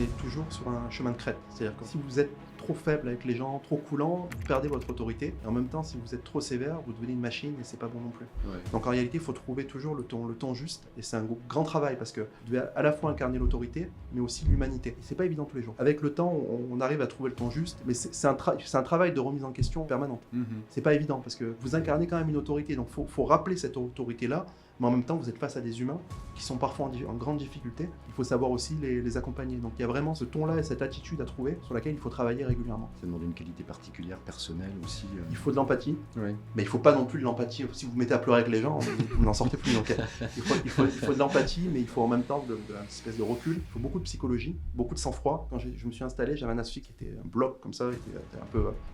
est toujours sur un chemin de crête. C'est-à-dire que si vous êtes trop faible avec les gens, trop coulant, vous perdez votre autorité. Et en même temps, si vous êtes trop sévère, vous devenez une machine et c'est pas bon non plus. Ouais. Donc en réalité, il faut trouver toujours le ton juste. Et c'est un grand travail parce que vous devez à la fois incarner l'autorité, mais aussi l'humanité. Et c'est pas évident tous les jours. Avec le temps, on arrive à trouver le ton juste, mais c'est un travail de remise en question permanente. C'est pas évident parce que vous incarnez quand même une autorité. Donc faut rappeler cette autorité-là. Mais en même temps, vous êtes face à des humains qui sont parfois en grande difficulté. Il faut savoir aussi les accompagner. Donc il y a vraiment ce ton-là et cette attitude à trouver sur laquelle il faut travailler régulièrement. Ça demande une qualité particulière, personnelle aussi. Il faut de l'empathie, Ouais. mais il ne faut pas non plus de l'empathie. Si vous vous mettez à pleurer avec les gens, vous n'en sortez plus. Donc il faut de l'empathie, mais il faut en même temps de une espèce de recul. Il faut beaucoup de psychologie, beaucoup de sang-froid. Quand je me suis installé, j'avais un associé qui était un bloc comme ça, qui était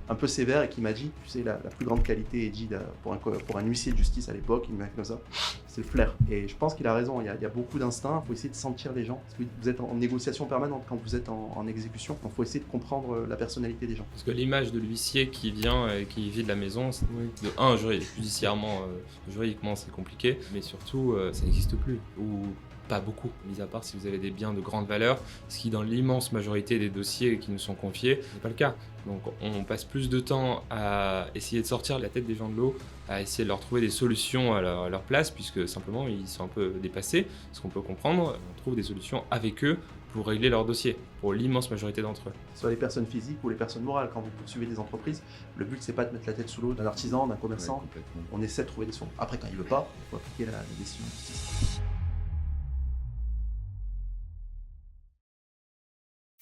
un peu sévère et qui m'a dit, tu sais, la plus grande qualité, Eddie, pour un huissier de justice à l'époque, il m'a dit comme ça, c'est le flair. Et je pense qu'il a raison, il y a beaucoup d'instinct, il faut essayer de sentir les gens. Parce que vous êtes en négociation permanente quand vous êtes en exécution, donc il faut essayer de comprendre la personnalité des gens. Parce que l'image de l'huissier qui vient et qui vit de la maison, juridiquement c'est compliqué, mais surtout ça n'existe plus. Ou pas beaucoup, mis à part si vous avez des biens de grande valeur, ce qui dans l'immense majorité des dossiers qui nous sont confiés n'est pas le cas. Donc on passe plus de temps à essayer de sortir la tête des gens de l'eau, à essayer de leur trouver des solutions à leur place, puisque simplement ils sont un peu dépassés, ce qu'on peut comprendre, on trouve des solutions avec eux pour régler leurs dossiers, pour l'immense majorité d'entre eux. Soit les personnes physiques ou les personnes morales, quand vous poursuivez des entreprises, le but c'est pas de mettre la tête sous l'eau d'un artisan, d'un commerçant, complètement. on essaie de trouver des solutions. Après quand il veut pas, il faut appliquer la décision de justice.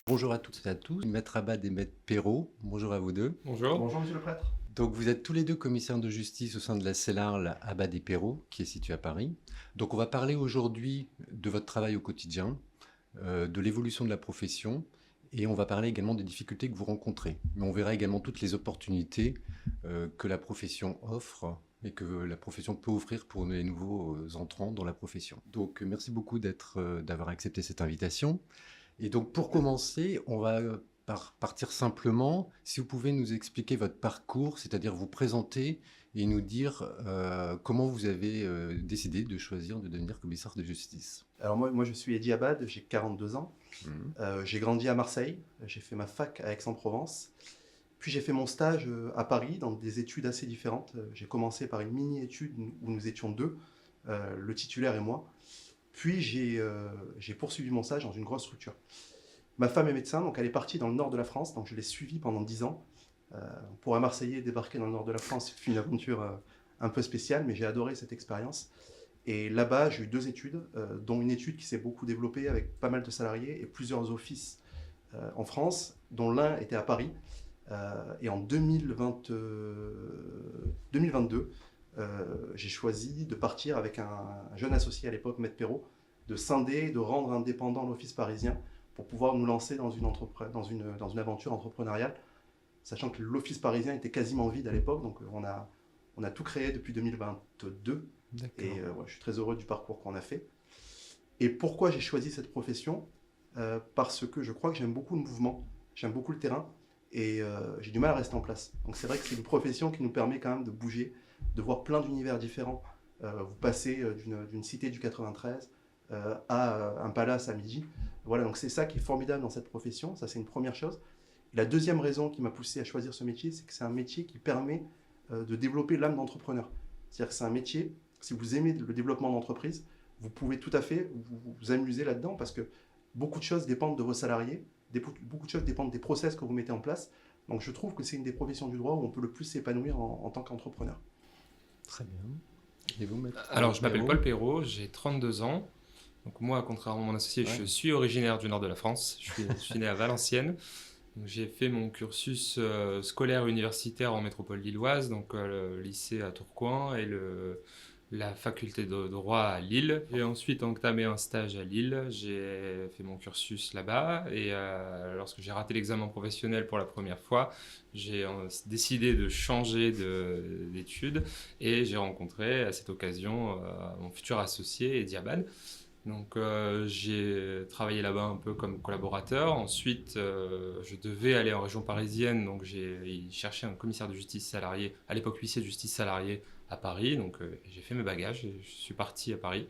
Bonjour à toutes et à tous, Maître Abad et Maître Perrault, bonjour à vous deux. Bonjour. Bonjour monsieur le prêtre. Donc vous êtes tous les deux commissaires de justice au sein de la CELARL Abad et Perrault, qui est située à Paris. Donc on va parler aujourd'hui de votre travail au quotidien, de l'évolution de la profession, et on va parler également des difficultés que vous rencontrez. Mais on verra également toutes les opportunités que la profession offre et que la profession peut offrir pour les nouveaux entrants dans la profession. Donc merci beaucoup d'avoir accepté cette invitation. Et donc pour commencer, on va partir simplement. Si vous pouvez nous expliquer votre parcours, c'est-à-dire vous présenter et nous dire comment vous avez décidé de choisir de devenir commissaire de justice. Alors moi je suis Eddie Abad, j'ai 42 ans. J'ai grandi à Marseille, j'ai fait ma fac à Aix-en-Provence. Puis j'ai fait mon stage à Paris dans des études assez différentes. J'ai commencé par une mini-étude où nous étions deux, le titulaire et moi. Puis j'ai poursuivi mon stage dans une grosse structure. Ma femme est médecin, donc elle est partie dans le nord de la France, donc je l'ai suivie pendant 10 ans. Pour un Marseillais, débarquer dans le nord de la France, c'est une aventure un peu spéciale, mais j'ai adoré cette expérience. Et là-bas, j'ai eu 2 études, dont une étude qui s'est beaucoup développée avec pas mal de salariés et plusieurs offices en France, dont l'un était à Paris. Et en 2022, j'ai choisi de partir avec un jeune associé à l'époque, Maître Perrault, de scinder, de rendre indépendant l'office parisien pour pouvoir nous lancer dans une aventure entrepreneuriale, sachant que l'office parisien était quasiment vide à l'époque, donc on a tout créé depuis 2022. D'accord. Et je suis très heureux du parcours qu'on a fait. Et pourquoi j'ai choisi cette profession ? Parce que je crois que j'aime beaucoup le mouvement, j'aime beaucoup le terrain, et j'ai du mal à rester en place. Donc c'est vrai que c'est une profession qui nous permet quand même de bouger, de voir plein d'univers différents. Vous passez d'une cité du 93 à un palace à midi. Voilà, donc c'est ça qui est formidable dans cette profession, ça c'est une première chose. Et la deuxième raison qui m'a poussé à choisir ce métier, c'est que c'est un métier qui permet de développer l'âme d'entrepreneur. C'est-à-dire que c'est un métier, si vous aimez le développement d'entreprise, vous pouvez tout à fait vous amuser là-dedans parce que beaucoup de choses dépendent de vos salariés, beaucoup de choses dépendent des process que vous mettez en place. Donc je trouve que c'est une des professions du droit où on peut le plus s'épanouir en tant qu'entrepreneur. Très bien. Et vous, Maître Alors je m'appelle Perrault Paul Perrault, j'ai 32 ans. Donc moi, contrairement à mon associé, je suis originaire du nord de la France. Je suis né à Valenciennes. Donc, j'ai fait mon cursus scolaire universitaire en métropole lilloise, donc le lycée à Tourcoing et la faculté de droit à Lille. J'ai ensuite entamé un stage à Lille, j'ai fait mon cursus là-bas et lorsque j'ai raté l'examen professionnel pour la première fois, j'ai décidé de changer d'études et j'ai rencontré à cette occasion mon futur associé, Eddie Abad. Donc j'ai travaillé là-bas un peu comme collaborateur. Ensuite, je devais aller en région parisienne, donc j'ai cherché un commissaire de justice salarié, à l'époque huissier de justice salarié à Paris. Donc j'ai fait mes bagages, et je suis parti à Paris.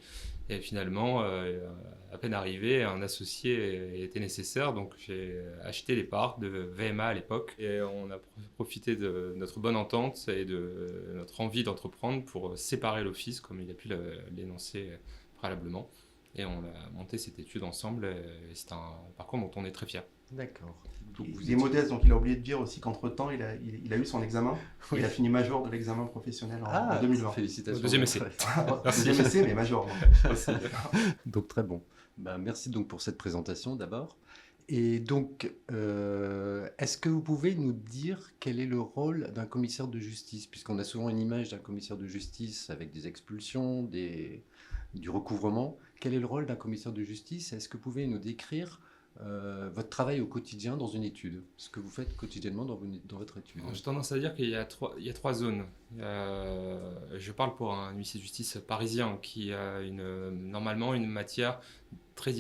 Et finalement, à peine arrivé, un associé était nécessaire. Donc j'ai acheté les parts de VMA à l'époque. Et on a profité de notre bonne entente et de notre envie d'entreprendre pour séparer l'office, comme il a pu l'énoncer préalablement. Et on a monté cette étude ensemble. Et c'est un parcours dont on est très fiers. D'accord. Il est modeste, donc il a oublié de dire aussi qu'entre-temps, il a eu son examen. Oui. Il a fini major de l'examen professionnel en 2020. Félicitations. Deuxième essai. Deuxième essai, mais major. Donc très bon. Merci donc pour cette présentation d'abord. Et donc, est-ce que vous pouvez nous dire quel est le rôle d'un commissaire de justice? Puisqu'on a souvent une image d'un commissaire de justice avec des expulsions, du recouvrement. Quel est le rôle d'un commissaire de justice? Est-ce que vous pouvez nous décrire votre travail au quotidien dans une étude, ce que vous faites quotidiennement dans votre étude? J'ai tendance à dire qu'il y a trois zones. Je parle pour un huissier de justice parisien qui a normalement une matière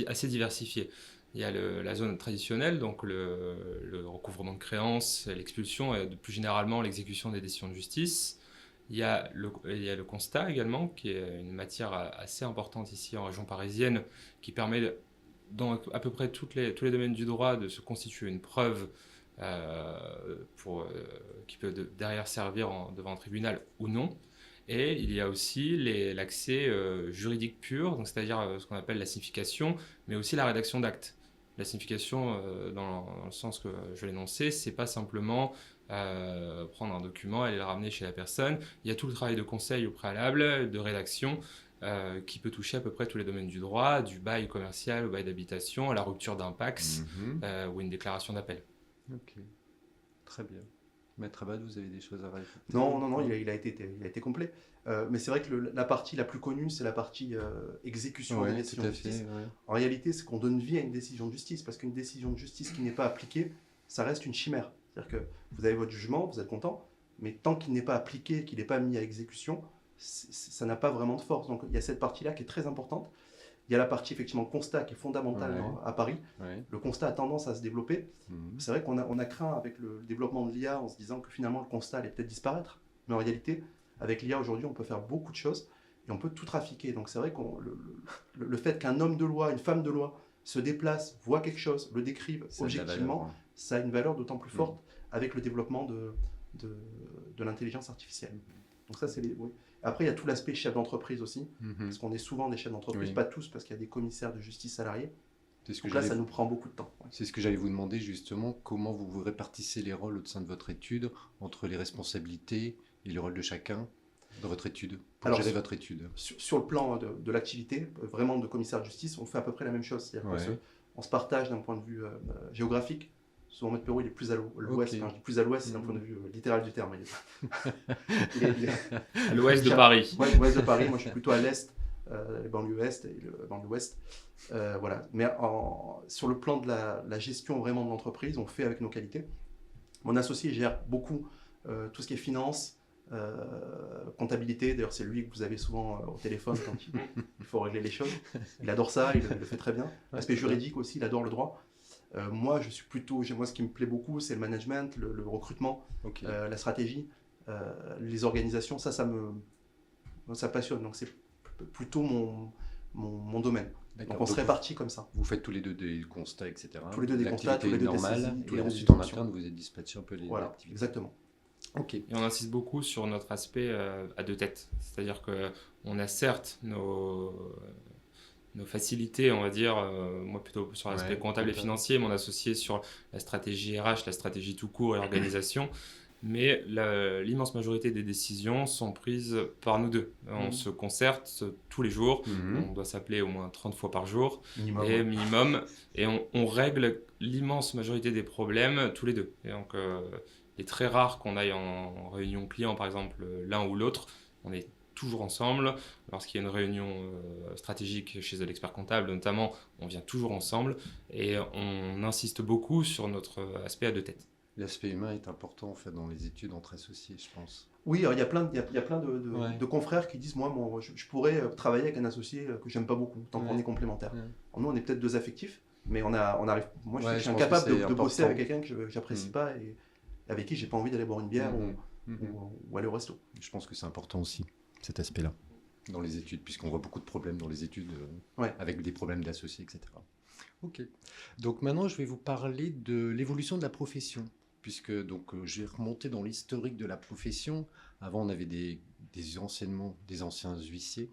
assez diversifiée. Il y a la zone traditionnelle, donc le recouvrement de créances, l'expulsion et plus généralement l'exécution des décisions de justice. Il y a le constat également, qui est une matière assez importante ici en région parisienne, qui permet dans à peu près tous les domaines du droit de se constituer une preuve qui peut derrière servir devant un tribunal ou non. Et il y a aussi l'accès juridique pur, donc c'est-à-dire ce qu'on appelle la signification, mais aussi la rédaction d'actes. La signification, dans le sens que je l'ai énoncé, c'est pas simplement prendre un document et aller le ramener chez la personne. Il y a tout le travail de conseil au préalable, de rédaction, qui peut toucher à peu près tous les domaines du droit, du bail commercial au bail d'habitation, à la rupture d'un PAX ou une déclaration d'appel. Ok, très bien. Maître Abad, vous avez des choses à rajouter? Non, il a été complet. Mais c'est vrai que la partie la plus connue, c'est la partie exécution d'une décision de justice. Ouais. En réalité, c'est qu'on donne vie à une décision de justice, parce qu'une décision de justice qui n'est pas appliquée, ça reste une chimère. C'est-à-dire que vous avez votre jugement, vous êtes content, mais tant qu'il n'est pas appliqué, qu'il n'est pas mis à exécution, ça n'a pas vraiment de force. Donc il y a cette partie-là qui est très importante. Il y a la partie effectivement constat qui est fondamentale à Paris. Ouais. Le constat a tendance à se développer. C'est vrai qu'on a craint avec le développement de l'IA en se disant que finalement le constat allait peut-être disparaître. Mais en réalité, avec l'IA aujourd'hui, on peut faire beaucoup de choses et on peut tout trafiquer. Donc c'est vrai que le fait qu'un homme de loi, une femme de loi se déplace, voit quelque chose, le décrive objectivement, ça a une valeur d'autant plus forte avec le développement de l'intelligence artificielle. Donc ça, c'est oui. Après, il y a tout l'aspect chef d'entreprise aussi, parce qu'on est souvent des chefs d'entreprise, pas tous, parce qu'il y a des commissaires de justice salariés. Donc là, ça nous prend beaucoup de temps. Ouais. C'est ce que j'allais vous demander justement, comment vous répartissez les rôles au sein de votre étude, entre les responsabilités et le rôle de chacun dans votre étude, pour gérer votre étude. Sur le plan de l'activité, vraiment de commissaire de justice, on fait à peu près la même chose. C'est-à-dire qu'on se partage d'un point de vue géographique. Souvent, Maître Perrault, il est plus à l'ouest. Enfin, je dis plus à l'ouest, c'est d'un point de vue littéral du terme. À l'ouest de Paris. Oui, l'ouest de Paris. Moi, je suis plutôt à l'est, les banlieues est et le banlieue ouest. Voilà. Mais sur le plan de la gestion vraiment de l'entreprise, on fait avec nos qualités. Mon associé gère beaucoup tout ce qui est finance, comptabilité. D'ailleurs, c'est lui que vous avez souvent au téléphone quand il faut régler les choses. Il adore ça, il le fait très bien. L'aspect juridique aussi, il adore le droit. Moi, je suis plutôt, moi, ce qui me plaît beaucoup, c'est le management, le recrutement, la stratégie, les organisations. Ça passionne. Donc, c'est plutôt mon domaine. Donc, on se répartit comme ça. Vous faites tous les deux des constats, etc. Tous les deux des constats, tous les deux des saisies. Et ensuite, en interne, vous êtes dispatché un peu les activités. Exactement. Okay. Et on insiste beaucoup sur notre aspect à deux têtes. C'est-à-dire qu'on a certes nos facilités, on va dire, moi plutôt sur l'aspect comptable et financier, mon associé sur la stratégie RH, la stratégie tout court et l'organisation, mais l'immense majorité des décisions sont prises par nous deux. On se concerte tous les jours, on doit s'appeler au moins 30 fois par jour, minimum, et on règle l'immense majorité des problèmes tous les deux. Et donc, il est très rare qu'on aille en réunion client, par exemple, l'un ou l'autre, on est toujours ensemble. Lorsqu'il y a une réunion stratégique chez l'expert comptable, notamment, on vient toujours ensemble et on insiste beaucoup sur notre aspect à deux têtes. L'aspect humain est important en fait dans les études entre associés, je pense. Oui, il y a plein de confrères qui disent moi je pourrais travailler avec un associé que j'aime pas beaucoup, tant qu'on est complémentaires. Nous, on est peut-être deux affectifs, mais on arrive. Moi, je suis incapable de bosser avec quelqu'un que j'apprécie pas et avec qui j'ai pas envie d'aller boire une bière ou aller au resto. Je pense que c'est important aussi, cet aspect-là, dans les études, puisqu'on voit beaucoup de problèmes dans les études, Ouais. avec des problèmes d'associés, etc. Ok. Donc maintenant, je vais vous parler de l'évolution de la profession, puisque j'ai remonté dans l'historique de la profession. Avant, on avait des anciens huissiers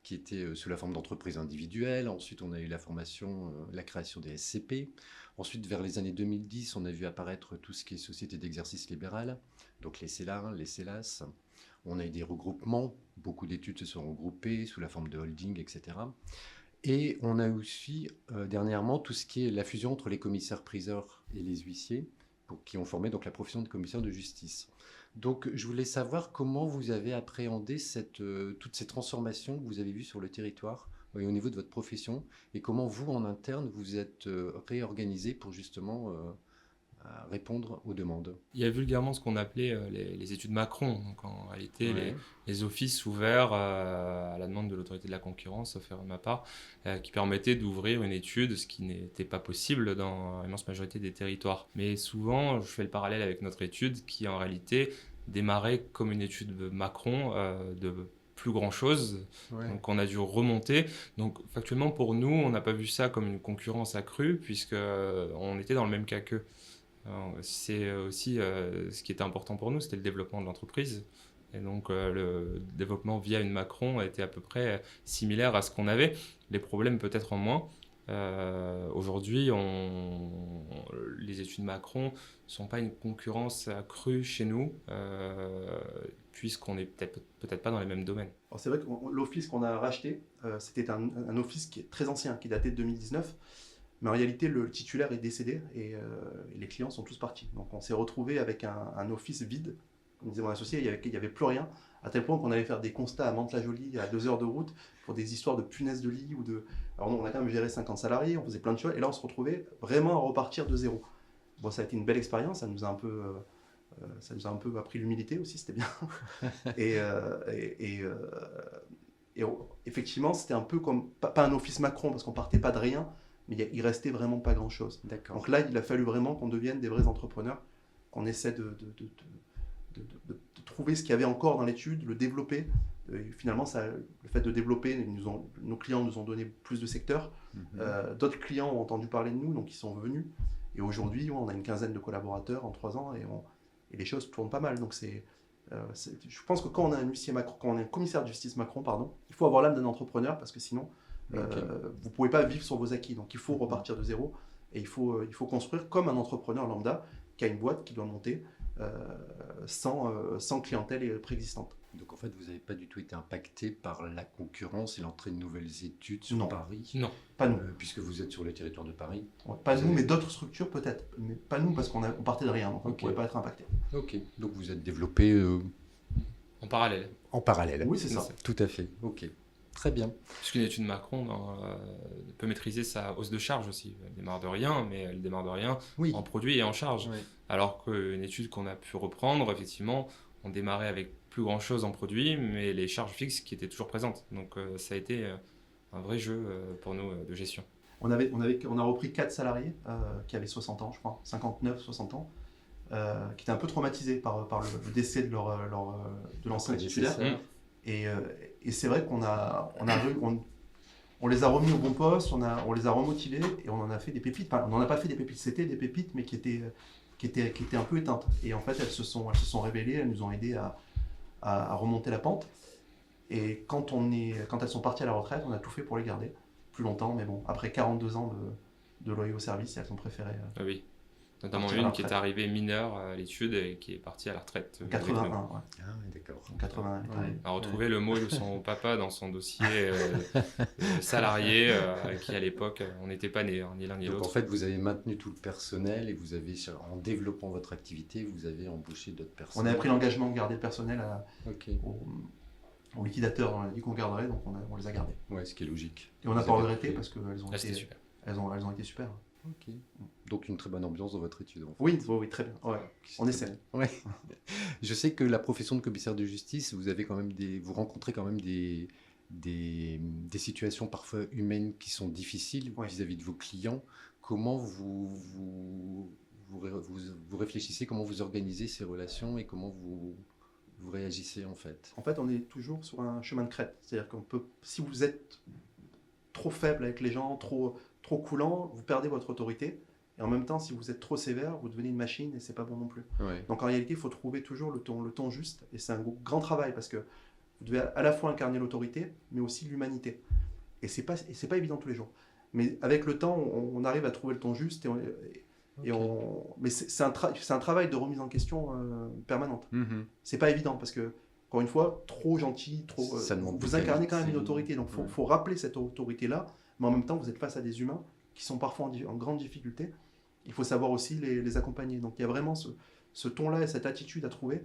qui étaient sous la forme d'entreprises individuelles. Ensuite, on a eu la formation, la création des SCP. Ensuite, vers les années 2010, on a vu apparaître tout ce qui est société d'exercice libéral, donc les CELAR, les CELAS. On a eu des regroupements, beaucoup d'études se sont regroupées sous la forme de holding, etc. Et on a aussi dernièrement tout ce qui est la fusion entre les commissaires-priseurs et les huissiers, qui ont formé donc la profession de commissaire de justice. Donc je voulais savoir comment vous avez appréhendé toutes ces transformations que vous avez vues sur le territoire et au niveau de votre profession, et comment vous, en interne, vous êtes réorganisé pour justement répondre aux demandes. Il y a vulgairement ce qu'on appelait les études Macron, donc en réalité Ouais. les offices ouverts à la demande de l'autorité de la concurrence, sauf erreur de ma part, qui permettaient d'ouvrir une étude, ce qui n'était pas possible dans l'immense majorité des territoires. Mais souvent, je fais le parallèle avec notre étude qui en réalité démarrait comme une étude Macron de plus grand chose, Ouais. donc on a dû remonter. Donc factuellement pour nous, on n'a pas vu ça comme une concurrence accrue puisque on était dans le même cas qu'eux. C'est aussi ce qui était important pour nous, c'était le développement de l'entreprise. Et donc le développement via une Macron était à peu près similaire à ce qu'on avait. Les problèmes peut-être en moins. Aujourd'hui, les études Macron ne sont pas une concurrence accrue chez nous, puisqu'on n'est peut-être pas dans les mêmes domaines. Alors c'est vrai que l'office qu'on a racheté, c'était un office qui est très ancien, qui datait de 2019. Mais en réalité, le titulaire est décédé et les clients sont tous partis. Donc on s'est retrouvé avec un office vide. Comme disait mon associé, il n'y avait plus rien. À tel point qu'on allait faire des constats à Mantes-la-Jolie à 2 heures de route pour des histoires de punaises de lit. Alors nous, on a quand même géré 50 salariés, on faisait plein de choses. Et là, on se retrouvait vraiment à repartir de zéro. Bon, ça a été une belle expérience. Ça nous a un peu appris l'humilité aussi, c'était bien. et effectivement, c'était un peu comme, pas un office Macron, parce qu'on partait pas de rien, mais il restait vraiment pas grand-chose. D'accord. Donc là, il a fallu vraiment qu'on devienne des vrais entrepreneurs, qu'on essaie de trouver ce qu'il y avait encore dans l'étude, le développer. Et finalement, le fait de développer, nos clients nous ont donné plus de secteurs. D'autres clients ont entendu parler de nous, donc ils sont venus. Et aujourd'hui, on a une quinzaine de collaborateurs en 3 ans et les choses tournent pas mal. Donc je pense que quand on a un huissier Macron, quand on est un commissaire de justice Macron, il faut avoir l'âme d'un entrepreneur parce que sinon, vous ne pouvez pas vivre sur vos acquis. Donc il faut repartir de zéro et il faut construire comme un entrepreneur lambda qui a une boîte qui doit monter sans clientèle préexistante. Donc en fait, vous n'avez pas du tout été impacté par la concurrence et l'entrée de nouvelles études sur Paris. Non, pas nous. Puisque vous êtes sur le territoire de Paris. Ouais, pas nous, mais d'autres structures peut-être. Mais pas nous parce qu'on partait de rien, donc on ne pouvait pas être impacté. Ok, donc vous êtes développé en parallèle. en parallèle. Oui, c'est ça. Tout à fait, ok. Très bien. Puisqu'une étude Macron peut maîtriser sa hausse de charge aussi. Elle démarre de rien, mais elle démarre de rien en produit et en charge. Oui. Alors qu'une étude qu'on a pu reprendre, effectivement, on démarrait avec plus grand chose en produit, mais les charges fixes qui étaient toujours présentes. Donc ça a été un vrai jeu pour nous de gestion. On a repris 4 salariés qui avaient 60 ans, je crois, 59, 60 ans, qui étaient un peu traumatisés par le décès de l'ancien titulaire. Et c'est vrai qu'on les a remis au bon poste, on les a remotivés et on en a fait des pépites. Enfin, on n'en a pas fait des pépites, c'était des pépites, mais qui étaient un peu éteintes. Et en fait, elles se sont révélées, elles nous ont aidés à remonter la pente. Et quand elles sont parties à la retraite, on a tout fait pour les garder plus longtemps. Mais bon, après 42 ans de loyaux service, elles ont préféré. Oui. Notamment une qui est arrivée mineure à l'étude et qui est partie à la retraite. 81, ouais. Ah oui, d'accord. 81, a retrouvé le mot de son papa dans son dossier salarié, qui à l'époque, on n'était pas nés, ni l'un ni l'autre. Donc en fait, vous avez maintenu tout le personnel et vous avez, en développant votre activité, vous avez embauché d'autres personnes. On avait pris l'engagement de garder le personnel Okay. aux liquidateurs, on a dit qu'on garderait, donc on les a gardés. Ouais, ce qui est logique. Et on n'a pas regretté parce qu'elles ont été super. Elles ont été super. Ok. Donc une très bonne ambiance dans votre étude. En fait. Oui, très bien. Ouais. On essaie. Ouais. Je sais que la profession de commissaire de justice, vous rencontrez quand même des situations parfois humaines qui sont difficiles vis-à-vis de vos clients. Comment vous réfléchissez, comment vous organisez ces relations et comment vous réagissez en fait. En fait, on est toujours sur un chemin de crête. C'est-à-dire si vous êtes trop faible avec les gens, trop coulant, vous perdez votre autorité. Et en même temps, si vous êtes trop sévère, vous devenez une machine et c'est pas bon non plus. Ouais. Donc en réalité, il faut trouver toujours le ton juste. Et c'est un grand travail parce que vous devez à la fois incarner l'autorité, mais aussi l'humanité. Et c'est pas évident tous les jours. Mais avec le temps, on arrive à trouver le ton juste. Mais c'est un travail de remise en question permanente. C'est pas évident parce que, encore une fois, trop gentil, Ça demande vous de incarnez quand même qualité. une autorité. Donc il faut rappeler cette autorité-là, mais en même temps, vous êtes face à des humains qui sont parfois en grande difficulté. Il faut savoir aussi les accompagner. Donc il y a vraiment ce ton-là et cette attitude à trouver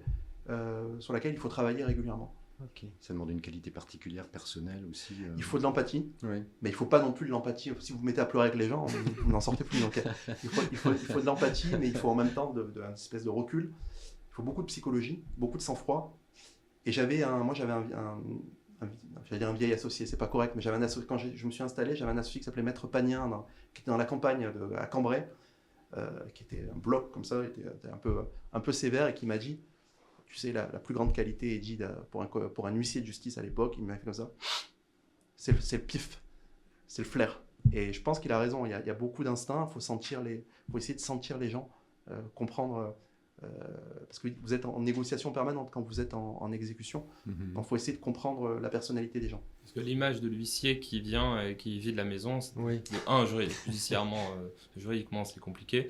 sur laquelle il faut travailler régulièrement. Ok. Ça demande une qualité particulière, personnelle aussi. Il faut de l'empathie, Oui. mais il ne faut pas non plus de l'empathie. Si vous vous mettez à pleurer avec les gens, vous n'en sortez plus. Donc, il faut de l'empathie, mais il faut en même temps une espèce de recul. Il faut beaucoup de psychologie, beaucoup de sang-froid. Et j'avais un vieil associé, c'est pas correct, mais quand je me suis installé, j'avais un associé qui s'appelait Maître Pagnien, qui était dans la campagne à Cambrai, qui était un bloc comme ça, était un peu sévère et qui m'a dit, tu sais, la plus grande qualité, Eddy, pour un huissier de justice à l'époque, il m'a fait comme ça, c'est le pif, c'est le flair. Et je pense qu'il a raison, il y a beaucoup d'instinct, faut essayer de sentir les gens, comprendre, parce que vous êtes en négociation permanente quand vous êtes en exécution, donc il faut essayer de comprendre la personnalité des gens. Parce que l'image de l'huissier qui vient et qui vide la maison, Oui. juridiquement c'est compliqué,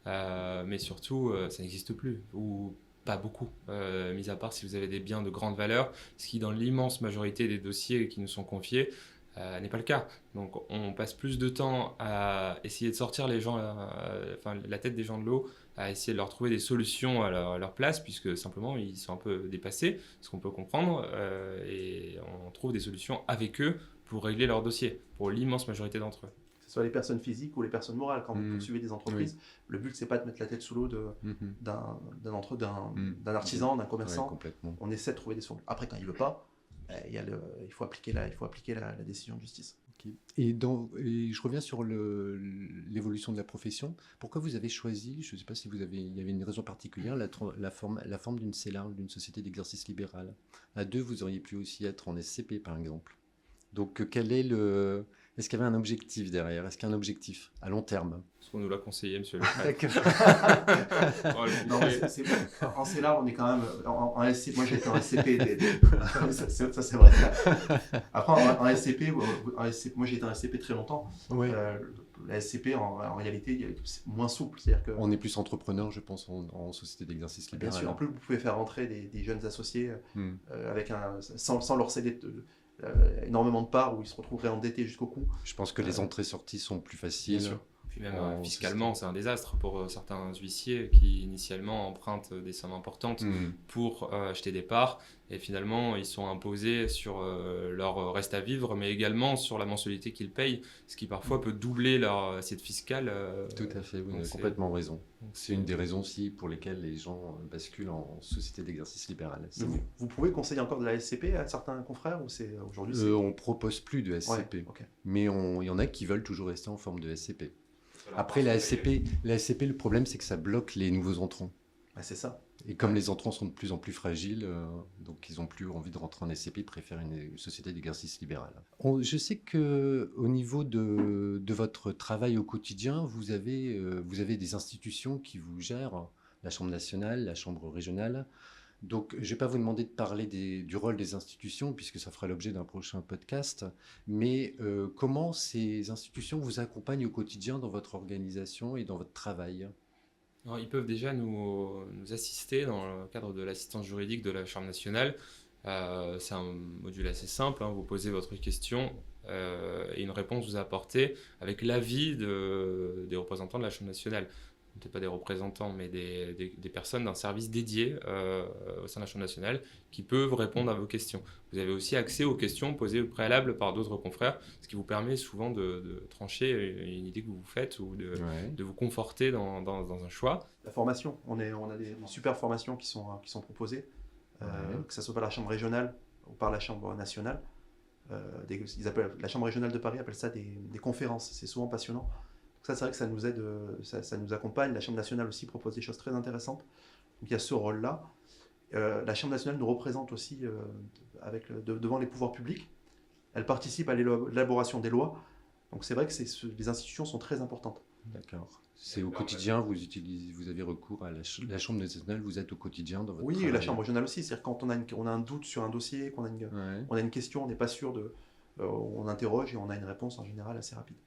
mais surtout ça n'existe plus, ou pas beaucoup, mis à part si vous avez des biens de grande valeur, ce qui dans l'immense majorité des dossiers qui nous sont confiés n'est pas le cas. Donc on passe plus de temps à essayer de sortir les gens, la tête des gens de l'eau, à essayer de leur trouver des solutions à leur place, puisque simplement ils sont un peu dépassés, ce qu'on peut comprendre, et on trouve des solutions avec eux pour régler leurs dossiers, pour l'immense majorité d'entre eux. Que ce soit les personnes physiques ou les personnes morales, quand vous poursuivez des entreprises, le but c'est pas de mettre la tête sous l'eau d'un artisan, d'un commerçant. Ouais, complètement. On essaie de trouver des solutions. Après, quand il veut pas, il faut appliquer la décision de justice. Okay. Et je reviens sur l'évolution de la profession. Pourquoi vous avez choisi, je ne sais pas si il y avait une raison particulière, la forme d'une CELAR, d'une société d'exercice libéral. À deux, vous auriez pu aussi être en SCP, par exemple. Donc, est-ce qu'il y avait un objectif derrière? Est-ce qu'il y a un objectif à long terme? Ce qu'on nous l'a conseillé, monsieur le prêtre. En CELAR, on est quand même en SCP. Moi, j'ai été en SCP. Ça, c'est vrai. Après, en SCP, moi, j'ai été en SCP très longtemps. Oui. La SCP, en réalité, c'est moins souple. C'est-à-dire que, on est plus entrepreneur, je pense, en société d'exercice libéral. Bien sûr. En plus, vous pouvez faire rentrer des jeunes associés sans leur céder énormément de parts où ils se retrouveraient endettés jusqu'au cou. Je pense que les entrées-sorties sont plus faciles. Bien sûr. Puis même fiscalement, c'est un désastre pour certains huissiers qui initialement empruntent des sommes importantes pour acheter des parts et finalement ils sont imposés sur leur reste à vivre mais également sur la mensualité qu'ils payent, ce qui parfois peut doubler leur assiette fiscale. Tout à fait, vous avez complètement raison. C'est une des raisons aussi pour lesquelles les gens basculent en société d'exercice libéral. Vous pouvez conseiller encore de la SCP à certains confrères ou aujourd'hui on ne propose plus de SCP, okay. Mais il y en a qui veulent toujours rester en forme de SCP. Après, la SCP, le problème, c'est que ça bloque les nouveaux entrants. C'est ça. Et comme les entrants sont de plus en plus fragiles, donc ils n'ont plus envie de rentrer en SCP, ils préfèrent une société d'exercice libéral. Je sais qu'au niveau de votre travail au quotidien, vous avez des institutions qui vous gèrent, la Chambre nationale, la Chambre régionale. Donc, je ne vais pas vous demander de parler du rôle des institutions, puisque ça fera l'objet d'un prochain podcast, mais comment ces institutions vous accompagnent au quotidien dans votre organisation et dans votre travail? Alors, ils peuvent déjà nous assister dans le cadre de l'assistance juridique de la Chambre nationale. C'est un module assez simple, vous posez votre question et une réponse vous est apportée avec l'avis des représentants de la Chambre nationale. Peut-être pas des représentants, mais des personnes d'un service dédié au sein de la Chambre nationale qui peuvent répondre à vos questions. Vous avez aussi accès aux questions posées au préalable par d'autres confrères, ce qui vous permet souvent de trancher une idée que vous vous faites ou de vous conforter dans un choix. La formation, on a des super formations qui sont proposées, que ce soit par la Chambre régionale ou par la Chambre nationale. La Chambre régionale de Paris appelle ça des conférences, c'est souvent passionnant. Ça, c'est vrai que ça nous aide, ça nous accompagne. La Chambre nationale aussi propose des choses très intéressantes. Donc il y a ce rôle-là. La Chambre nationale nous représente aussi devant les pouvoirs publics. Elle participe à l'élaboration des lois. Donc c'est vrai que les institutions sont très importantes. D'accord. C'est au quotidien, vous avez recours à la Chambre nationale, vous êtes au quotidien dans votre Oui, et travail. la Chambre régionale aussi. C'est-à-dire quand on a un doute sur un dossier, qu'on a on a une question, on n'est pas sûr on interroge et on a une réponse en général assez rapide.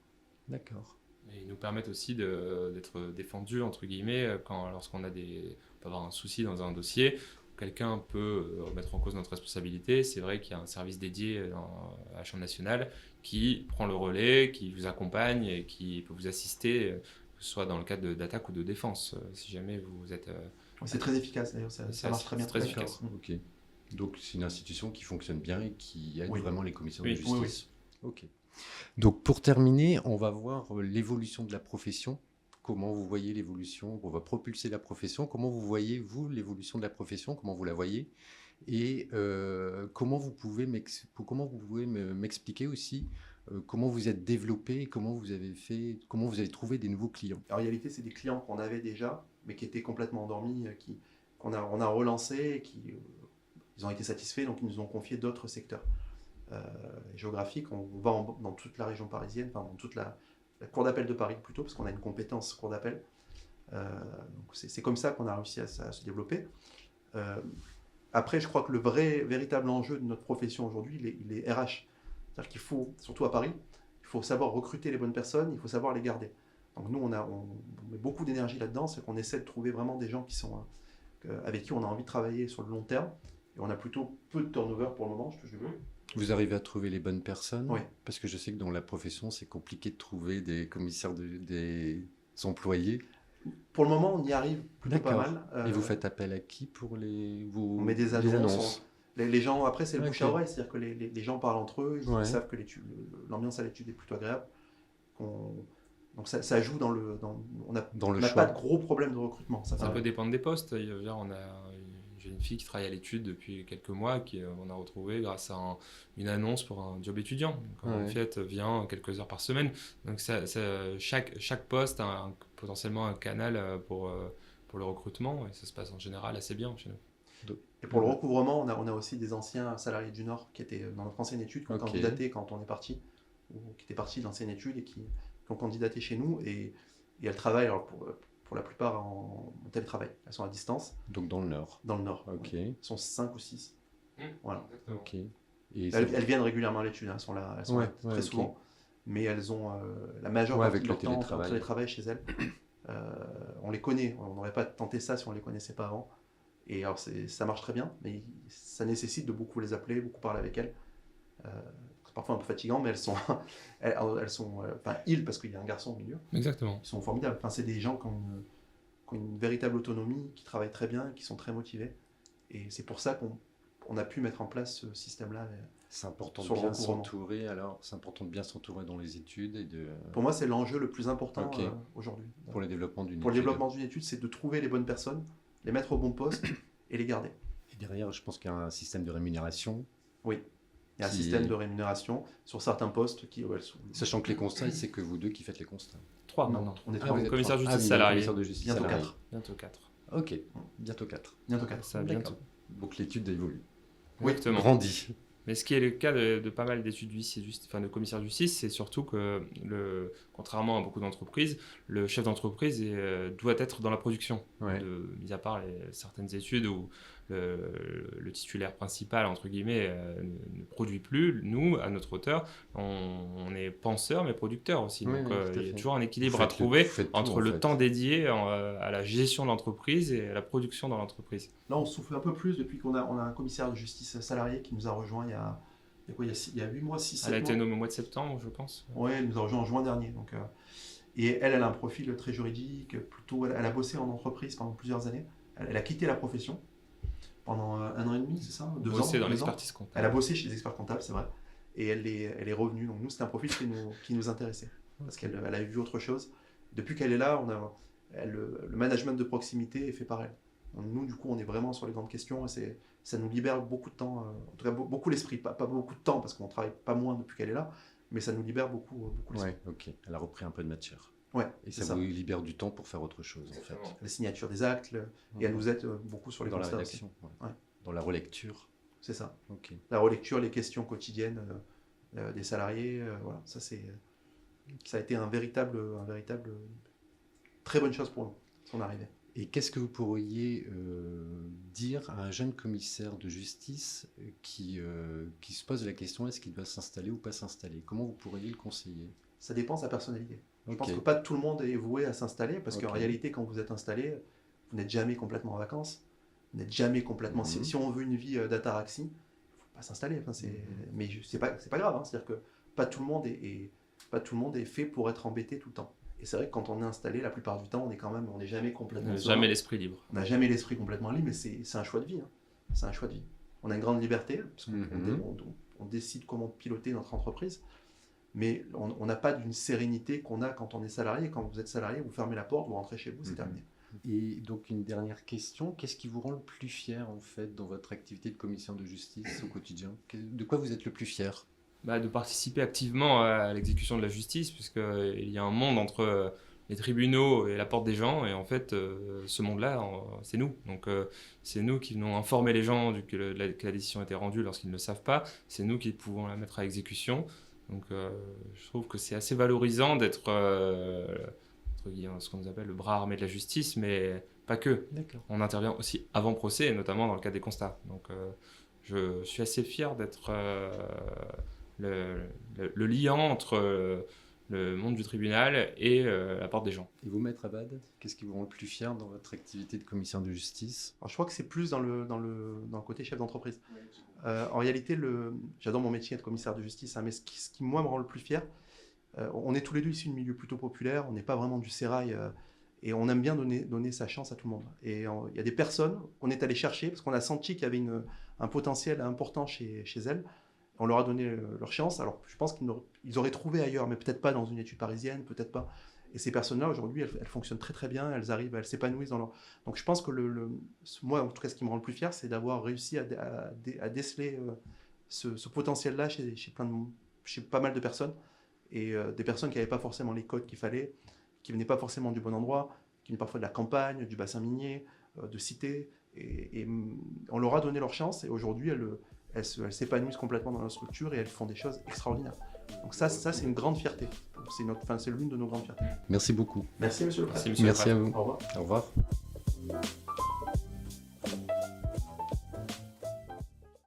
D'accord. Et ils nous permettent aussi d'être défendus, entre guillemets, lorsqu'on peut avoir un souci dans un dossier. Quelqu'un peut remettre en cause notre responsabilité. C'est vrai qu'il y a un service dédié à la Chambre nationale qui prend le relais, qui vous accompagne et qui peut vous assister, que ce soit dans le cadre d'attaque ou de défense, si jamais vous êtes... C'est très efficace d'ailleurs, ça marche très bien. C'est très efficace. Ok. Donc c'est une institution qui fonctionne bien et qui aide vraiment les commissions de Oui. justice. Oui. Ok. Donc pour terminer, on va voir l'évolution de la profession. Comment vous voyez l'évolution? On va propulser la profession. Comment vous voyez, vous, l'évolution de la profession? Comment vous la voyez? Et comment vous pouvez m'expliquer aussi comment vous êtes développé, comment vous avez trouvé des nouveaux clients? En réalité, c'est des clients qu'on avait déjà, mais qui étaient complètement endormis, on a relancé, et ils ont été satisfaits, donc ils nous ont confié d'autres secteurs géographiques. On va dans toute la région parisienne, enfin dans toute la cour d'appel de Paris plutôt, parce qu'on a une compétence cour d'appel. Donc c'est comme ça qu'on a réussi à se développer. Après, je crois que le véritable enjeu de notre profession aujourd'hui, il est RH. C'est-à-dire qu'il faut, surtout à Paris, il faut savoir recruter les bonnes personnes, il faut savoir les garder. Donc nous, on met beaucoup d'énergie là-dedans, c'est qu'on essaie de trouver vraiment des gens avec qui on a envie de travailler sur le long terme. Et on a plutôt peu de turnover pour le moment, je touche du bois. Vous arrivez à trouver les bonnes personnes? Oui. Parce que je sais que dans la profession, c'est compliqué de trouver des commissaires, des employés. Pour le moment, on y arrive plutôt pas mal. Et vous faites appel à qui pour on met des annonces. Les gens, après, c'est le bouche à oreille, c'est-à-dire que les gens parlent entre eux, ils savent que l'ambiance à l'étude est plutôt agréable. Donc ça joue on n'a pas de gros problèmes de recrutement. Ça peut dépendre des postes. J'ai une fille qui travaille à l'étude depuis quelques mois, on a retrouvé grâce à une annonce pour un job étudiant. Donc, en fait, vient quelques heures par semaine. Donc chaque poste a potentiellement un canal pour le recrutement, et ça se passe en général assez bien chez nous. Et pour le recouvrement, on a aussi des anciens salariés du Nord qui étaient dans notre ancienne étude, qui ont candidaté quand on est parti, ou qui étaient partis de l'ancienne étude et qui ont candidaté chez nous. Et elles travaillent, alors pour la plupart en télétravail. Elles sont à distance. Donc dans le Nord. Dans le Nord. Ok. Elles sont 5 ou 6. Voilà. Ok. Elles viennent régulièrement à l'étude, elles sont là très souvent. Mais elles ont la majeure partie de leur temps en télétravail chez elles. On les connaît, on n'aurait pas tenté ça si on ne les connaissait pas avant. Et alors ça marche très bien, mais ça nécessite de beaucoup les appeler, beaucoup parler avec elles. C'est parfois un peu fatigant, mais elles sont, parce qu'il y a un garçon au milieu. Exactement. Ils sont formidables. Enfin, c'est des gens qui ont une véritable autonomie, qui travaillent très bien, qui sont très motivés. Et c'est pour ça qu'on a pu mettre en place ce système-là. C'est important de bien s'entourer. Alors, c'est important de bien s'entourer dans les études Pour moi, c'est l'enjeu le plus important aujourd'hui. Pour le développement d'une étude. Pour le développement d'une étude, c'est de trouver les bonnes personnes, les mettre au bon poste et les garder. Et derrière, je pense qu'il y a un système de rémunération. Oui. Il y a un système de rémunération sur certains postes Sachant que les constats, c'est que vous deux qui faites les constats. 3 maintenant. On est commissaire de justice salarié. Bientôt 4. Bientôt 4. Ok, bientôt 4. Bientôt 4. Ça, bientôt. Donc l'étude évolue. Oui, grandit. Mais ce qui est le cas de pas mal d'études de commissaires de justice, c'est surtout que, contrairement à beaucoup d'entreprises, le chef d'entreprise doit être dans la production. Mis à part certaines études où le titulaire principal, entre guillemets, ne produit plus, nous, à notre hauteur, on est penseurs mais producteurs aussi. Donc il y a toujours un équilibre à trouver entre le temps dédié à la gestion de l'entreprise et à la production dans l'entreprise. Là, on souffle un peu plus depuis qu'on a un commissaire de justice salarié qui nous a rejoint il y a 8 mois, 6, 7 mois. Elle a été nommée au mois de septembre, je pense. Oui, elle nous a rejoint en juin dernier. Donc, et elle a un profil très juridique, elle a bossé en entreprise pendant plusieurs années. Elle a quitté la profession pendant 1 an et demi, c'est ça? 2 ans. Bossé dans l'expertise comptable. Elle a bossé chez les experts comptables, c'est vrai. Et elle est revenue. Donc nous, c'était un profil qui nous intéressait. Parce qu'elle avait vu autre chose. Depuis qu'elle est là, le management de proximité est fait par elle. Donc nous, du coup, on est vraiment sur les grandes questions et ça nous libère beaucoup de temps, en tout cas beaucoup l'esprit. Pas beaucoup de temps parce qu'on ne travaille pas moins depuis qu'elle est là, mais ça nous libère beaucoup l'esprit. Ouais, ok. Elle a repris un peu de matière. Ouais, Et c'est ça ça. vous libère du temps pour faire autre chose, en fait. Exactement. La signature des actes, et elle nous aide beaucoup sur les Dans la constats aussi. rédaction, ouais. Ouais. Dans la relecture. C'est ça. Ok. La relecture, les questions quotidiennes des salariés, voilà, ça a été un véritable très bonne chose pour nous, son arrivée. Et qu'est-ce que vous pourriez dire à un jeune commissaire de justice qui se pose la question est-ce qu'il doit s'installer ou pas s'installer? Comment vous pourriez le conseiller? Ça dépend de sa personnalité. Je Ok. pense que pas tout le monde est voué à s'installer, parce qu'en Ok. réalité, quand vous êtes installé, vous n'êtes jamais complètement en vacances, vous n'êtes jamais complètement... Mhm. Si on veut une vie d'ataraxie, il ne faut pas s'installer. Enfin, mais c'est pas grave, hein. C'est-à-dire que pas tout le monde est fait pour être embêté tout le temps. Et c'est vrai que quand on est installé, la plupart du temps, on n'est jamais complètement serein. Jamais l'esprit libre. On n'a jamais l'esprit complètement libre, mais c'est un choix de vie. Hein. C'est un choix de vie. On a une grande liberté, parce qu'on décide comment piloter notre entreprise, mais on n'a pas d'une sérénité qu'on a quand on est salarié. Quand vous êtes salarié, vous fermez la porte, vous rentrez chez vous, c'est terminé. Et donc une dernière question, qu'est-ce qui vous rend le plus fier en fait dans votre activité de commissaire de justice au quotidien? De quoi vous êtes le plus fier? De participer activement à l'exécution de la justice, puisqu'il y a un monde entre les tribunaux et la porte des gens, et en fait, ce monde-là, c'est nous. Donc, c'est nous qui venons informer les gens que la décision a été rendue lorsqu'ils ne le savent pas, c'est nous qui pouvons la mettre à exécution. Donc, je trouve que c'est assez valorisant d'être ce qu'on nous appelle le bras armé de la justice, mais pas que. D'accord. On intervient aussi avant procès, et notamment dans le cadre des constats. Donc, je suis assez fier d'être le liant entre le monde du tribunal et la porte des gens. Et vous, Maître Abad, qu'est-ce qui vous rend le plus fier dans votre activité de commissaire de justice? Alors, je crois que c'est plus dans le côté chef d'entreprise. En réalité, j'adore mon métier de commissaire de justice, hein, mais ce qui, moi, me rend le plus fier, on est tous les deux issus de milieux plutôt populaires, on n'est pas vraiment du sérail, et on aime bien donner sa chance à tout le monde. Et il y a des personnes qu'on est allé chercher, parce qu'on a senti qu'il y avait un potentiel important chez elles. On leur a donné leur chance. Alors, je pense qu'ils auraient trouvé ailleurs, mais peut-être pas dans une étude parisienne, peut-être pas. Et ces personnes-là, aujourd'hui, elles fonctionnent très très bien, elles s'épanouissent dans leur... Donc je pense que moi, en tout cas, ce qui me rend le plus fier, c'est d'avoir réussi à déceler ce potentiel-là chez pas mal de personnes, et des personnes qui n'avaient pas forcément les codes qu'il fallait, qui venaient pas forcément du bon endroit, qui venaient parfois de la campagne, du bassin minier, de cité, et on leur a donné leur chance, et aujourd'hui, elles s'épanouissent complètement dans notre structure, et elles font des choses extraordinaires. Donc ça c'est une grande fierté. C'est l'une de nos grandes fiertés. Merci beaucoup. Merci, monsieur le Merci, président. monsieur le Merci à président. vous. Au revoir. Au revoir.